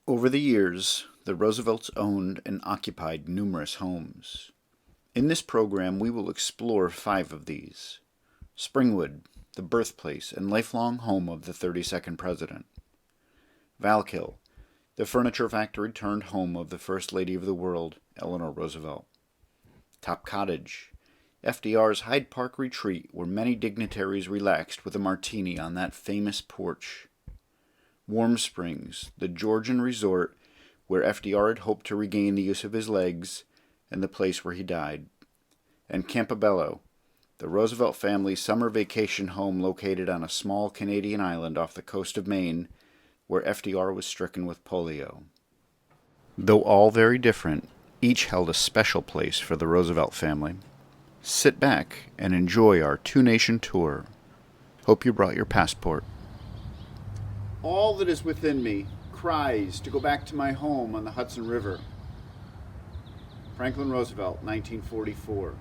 Over the years, the Roosevelts owned and occupied numerous homes. In this program, we will explore 5 of these. Springwood, the birthplace and lifelong home of the 32nd President. Valkill, the furniture factory turned home of the First Lady of the World, Eleanor Roosevelt. Top Cottage, FDR's Hyde Park retreat where many dignitaries relaxed with a martini on that famous porch. Warm Springs, the Georgian resort where FDR had hoped to regain the use of his legs and the place where he died. And Campbello, the Roosevelt family's summer vacation home located on a small Canadian island off the coast of Maine where FDR was stricken with polio. Though all very different, each held a special place for the Roosevelt family. Sit back and enjoy our 2-nation tour. Hope you brought your passport. All that is within me cries to go back to my home on the Hudson River. Franklin Roosevelt, 1944.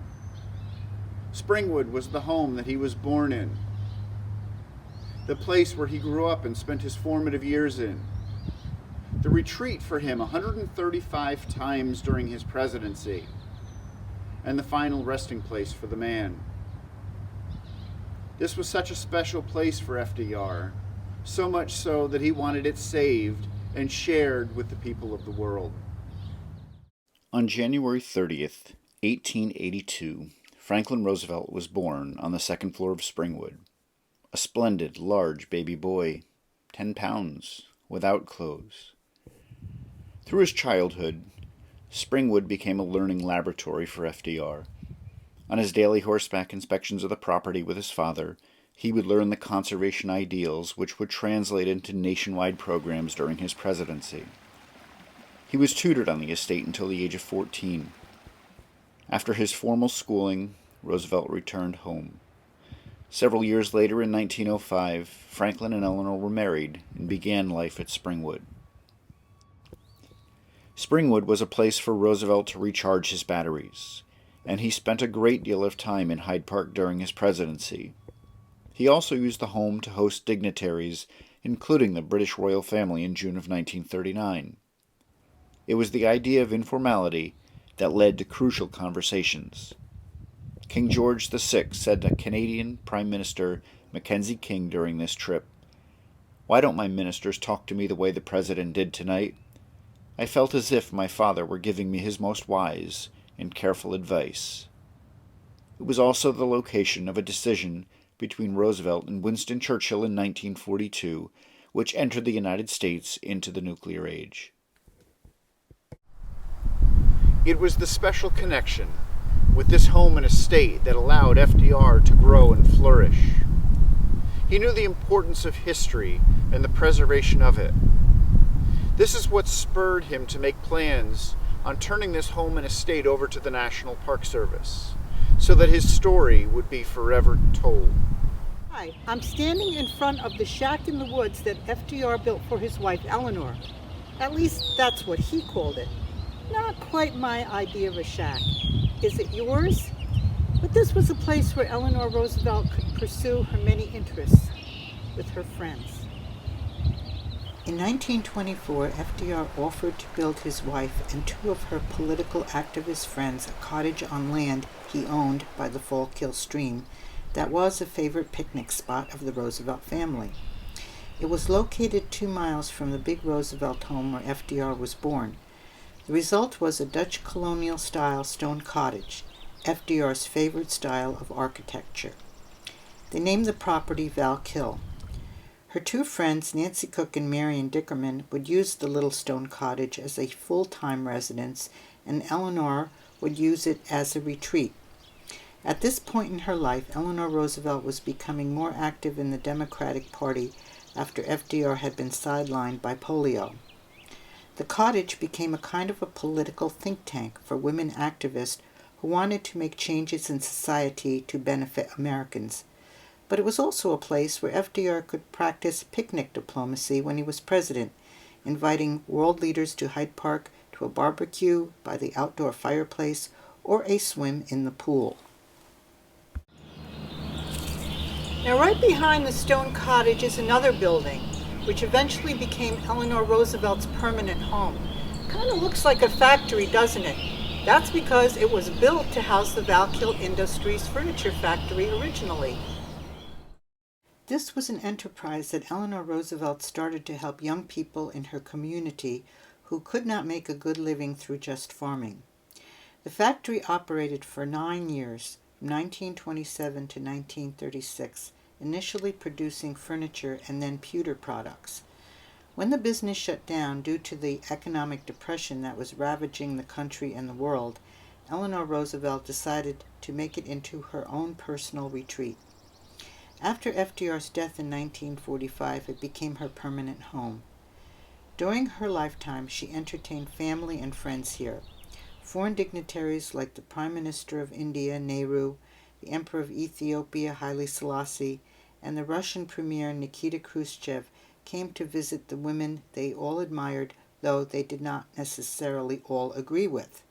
Springwood was the home that he was born in, the place where he grew up and spent his formative years in, the retreat for him 135 times during his presidency, and the final resting place for the man. This was such a special place for FDR, so much so that he wanted it saved and shared with the people of the world. On January 30th, 1882, Franklin Roosevelt was born on the second floor of Springwood. A splendid, large baby boy, 10 pounds, without clothes. Through his childhood, Springwood became a learning laboratory for FDR. On his daily horseback inspections of the property with his father, he would learn the conservation ideals which would translate into nationwide programs during his presidency. He was tutored on the estate until the age of 14. After his formal schooling, Roosevelt returned home. Several years later, in 1905, Franklin and Eleanor were married and began life at Springwood. Springwood was a place for Roosevelt to recharge his batteries, and he spent a great deal of time in Hyde Park during his presidency. He also used the home to host dignitaries, including the British royal family in June of 1939. It was the idea of informality that led to crucial conversations. King George VI said to Canadian Prime Minister Mackenzie King during this trip, "Why don't my ministers talk to me the way the President did tonight? I felt as if my father were giving me his most wise and careful advice." It was also the location of a decision between Roosevelt and Winston Churchill in 1942, which entered the United States into the nuclear age. It was the special connection with this home and estate that allowed FDR to grow and flourish. He knew the importance of history and the preservation of it. This is what spurred him to make plans on turning this home and estate over to the National Park Service, so that his story would be forever told. Hi, I'm standing in front of the shack in the woods that FDR built for his wife Eleanor. At least that's what he called it. Not quite my idea of a shack. Is it yours? But this was a place where Eleanor Roosevelt could pursue her many interests with her friends. In 1924, FDR offered to build his wife and 2 of her political activist friends a cottage on land he owned by the Fallkill Stream that was a favorite picnic spot of the Roosevelt family. It was located 2 miles from the big Roosevelt home where FDR was born. The result was a Dutch colonial-style stone cottage, FDR's favorite style of architecture. They named the property Valkill. Her 2 friends, Nancy Cook and Marion Dickerman, would use the little stone cottage as a full-time residence, and Eleanor would use it as a retreat. At this point in her life, Eleanor Roosevelt was becoming more active in the Democratic Party after FDR had been sidelined by polio. The cottage became a kind of a political think tank for women activists who wanted to make changes in society to benefit Americans. But it was also a place where FDR could practice picnic diplomacy when he was president, inviting world leaders to Hyde Park to a barbecue by the outdoor fireplace or a swim in the pool. Now right behind the stone cottage is another building, which eventually became Eleanor Roosevelt's permanent home. Kind of looks like a factory, doesn't it? That's because it was built to house the Valkill Industries furniture factory originally. This was an enterprise that Eleanor Roosevelt started to help young people in her community who could not make a good living through just farming. The factory operated for 9 years, from 1927 to 1936, initially producing furniture and then pewter products. When the business shut down due to the economic depression that was ravaging the country and the world, Eleanor Roosevelt decided to make it into her own personal retreat. After FDR's death in 1945, it became her permanent home. During her lifetime, she entertained family and friends here. Foreign dignitaries like the Prime Minister of India, Nehru, the Emperor of Ethiopia, Haile Selassie, and the Russian Premier Nikita Khrushchev came to visit the women they all admired, though they did not necessarily all agree with.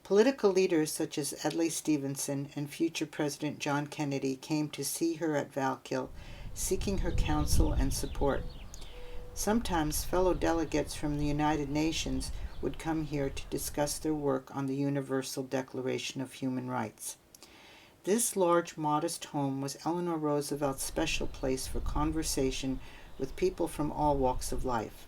Political leaders such as Adlai Stevenson and future President John Kennedy came to see her at Valkill, seeking her counsel and support. Sometimes fellow delegates from the United Nations would come here to discuss their work on the Universal Declaration of Human Rights. This large, modest home was Eleanor Roosevelt's special place for conversation with people from all walks of life.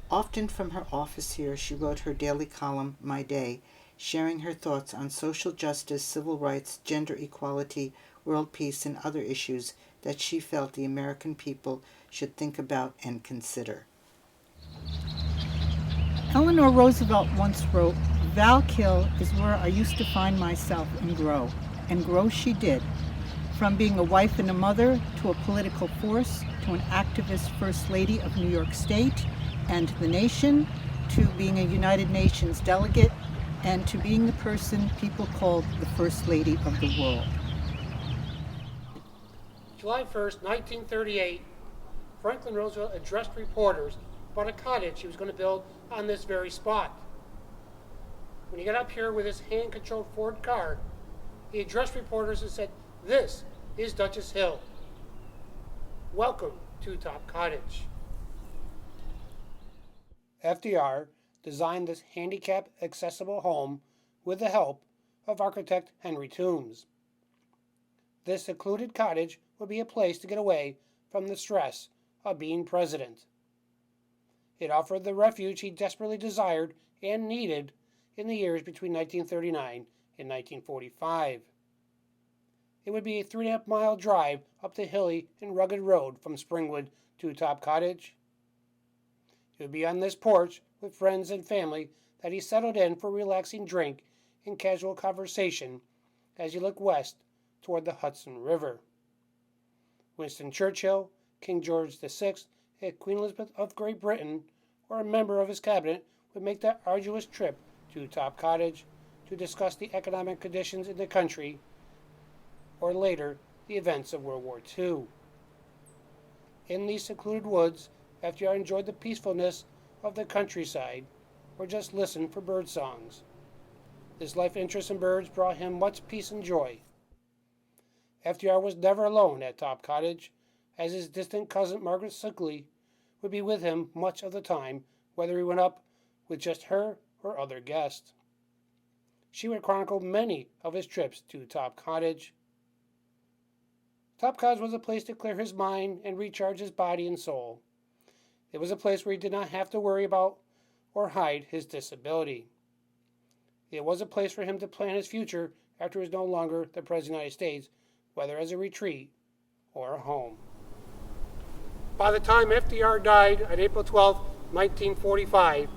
Often from her office here, she wrote her daily column, My Day, sharing her thoughts on social justice, civil rights, gender equality, world peace, and other issues that she felt the American people should think about and consider. Eleanor Roosevelt once wrote, Valkill is where I used to find myself and grow she did. From being a wife and a mother, to a political force, to an activist First Lady of New York State and the nation, to being a United Nations delegate, and to being the person people called the First Lady of the world. July 1st, 1938, Franklin Roosevelt addressed reporters about a cottage he was going to build on this very spot. When he got up here with his hand-controlled Ford car, he addressed reporters and said, "This is Duchess Hill. Welcome to Top Cottage." FDR designed this handicap-accessible home with the help of architect Henry Toombs. This secluded cottage would be a place to get away from the stress of being president. It offered the refuge he desperately desired and needed in the years between 1939 and 1945. It would be a 3.5-mile drive up the hilly and rugged road from Springwood to Top Cottage. It would be on this porch with friends and family that he settled in for a relaxing drink and casual conversation as he looked west toward the Hudson River. Winston Churchill, King George VI, and Queen Elizabeth of Great Britain, or a member of his cabinet, would make that arduous trip to Top Cottage to discuss the economic conditions in the country, or later, the events of World War II. In these secluded woods, FDR enjoyed the peacefulness of the countryside, or just listened for bird songs. His life interest in birds brought him much peace and joy. FDR was never alone at Top Cottage, as his distant cousin Margaret Suckley would be with him much of the time, whether he went up with just her or other guests. She would chronicle many of his trips to Top Cottage. Top Cottage was a place to clear his mind and recharge his body and soul. It was a place where he did not have to worry about or hide his disability. It was a place for him to plan his future after he was no longer the President of the United States, whether as a retreat or a home. By the time FDR died on April 12, 1945,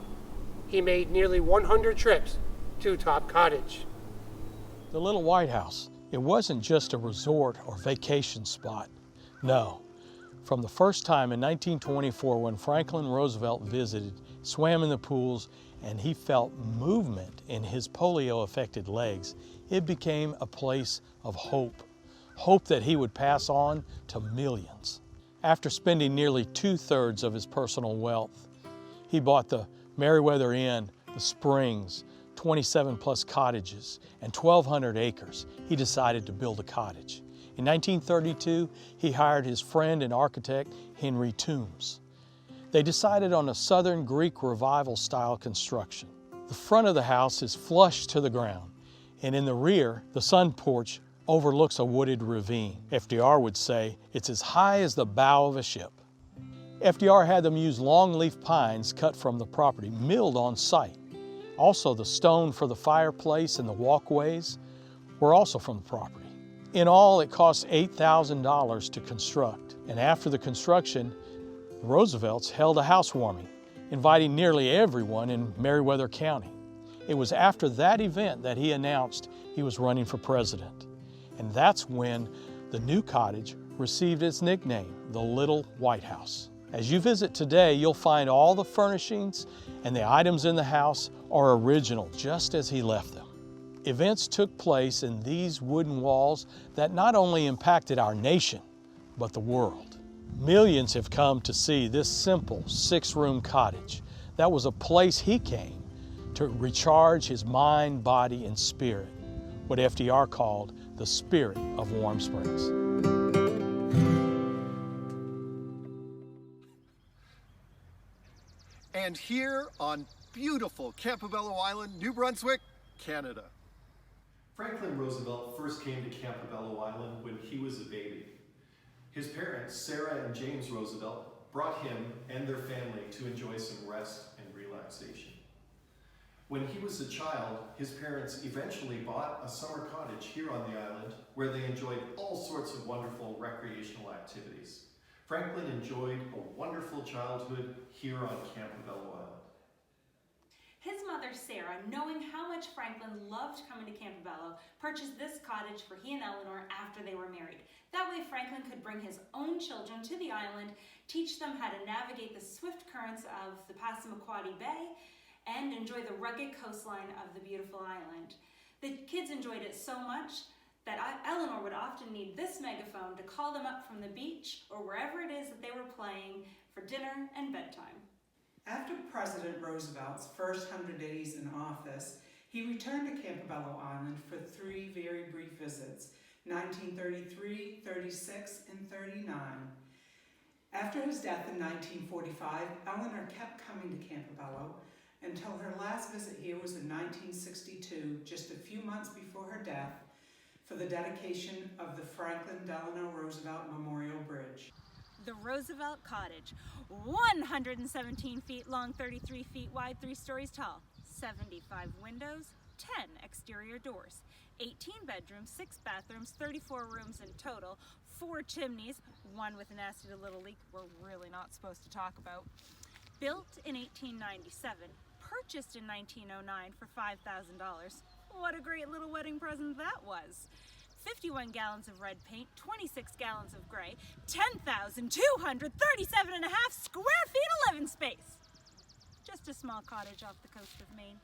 he made nearly 100 trips to Top Cottage. The Little White House, it wasn't just a resort or vacation spot. No. From the first time in 1924 when Franklin Roosevelt visited, swam in the pools, and he felt movement in his polio-affected legs, it became a place of hope. Hope that he would pass on to millions. After spending nearly 2/3 of his personal wealth, he bought the Meriwether Inn, the Springs, 27 plus cottages, and 1,200 acres. He decided to build a cottage. In 1932, he hired his friend and architect Henry Toombs. They decided on a Southern Greek Revival style construction. The front of the house is flush to the ground, and in the rear, the sun porch overlooks a wooded ravine. FDR would say it's as high as the bow of a ship. FDR had them use longleaf pines cut from the property, milled on site. Also, the stone for the fireplace and the walkways were also from the property. In all, it cost $8,000 to construct, and after the construction, the Roosevelts held a housewarming, inviting nearly everyone in Meriwether County. It was after that event that he announced he was running for president, and that's when the new cottage received its nickname, the Little White House. As you visit today, you'll find all the furnishings and the items in the house are original, just as he left them. Events took place in these wooden walls that not only impacted our nation, but the world. Millions have come to see this simple 6-room cottage. That was a place he came to recharge his mind, body, and spirit, what FDR called the spirit of Warm Springs. And here on beautiful Campbello Island, New Brunswick, Canada. Franklin Roosevelt first came to Campbello Island when he was a baby. His parents, Sarah and James Roosevelt, brought him and their family to enjoy some rest and relaxation. When he was a child, his parents eventually bought a summer cottage here on the island where they enjoyed all sorts of wonderful recreational activities. Franklin enjoyed a wonderful childhood here on Campbello Island. His mother, Sarah, knowing how much Franklin loved coming to Campbello, purchased this cottage for he and Eleanor after they were married. That way Franklin could bring his own children to the island, teach them how to navigate the swift currents of the Passamaquoddy Bay, and enjoy the rugged coastline of the beautiful island. The kids enjoyed it so much that Eleanor would often need this megaphone to call them up from the beach or wherever it is that they were playing for dinner and bedtime. After President Roosevelt's first 100 days in office, he returned to Campbello Island for 3 very brief visits, 1933, 36, and 39. After his death in 1945, Eleanor kept coming to Campbello until her last visit here was in 1962, just a few months before her death, for the dedication of the Franklin Delano Roosevelt Memorial Bridge. The Roosevelt Cottage, 117 feet long, 33 feet wide, 3 stories tall, 75 windows, 10 exterior doors, 18 bedrooms, 6 bathrooms, 34 rooms in total, 4 chimneys, one with a nasty little leak we're really not supposed to talk about. Built in 1897, purchased in 1909 for $5,000. What a great little wedding present that was. 51 gallons of red paint, 26 gallons of gray, 10,237 and a half square feet of living space. Just a small cottage off the coast of Maine.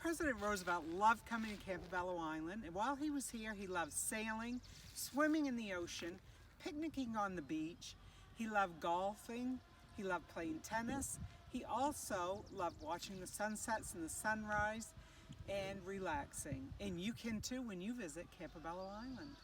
President Roosevelt loved coming to Campbello Island, and while he was here, he loved sailing, swimming in the ocean, picnicking on the beach. He loved golfing. He loved playing tennis. He also loved watching the sunsets and the sunrise and relaxing. And you can too when you visit Campbello Island.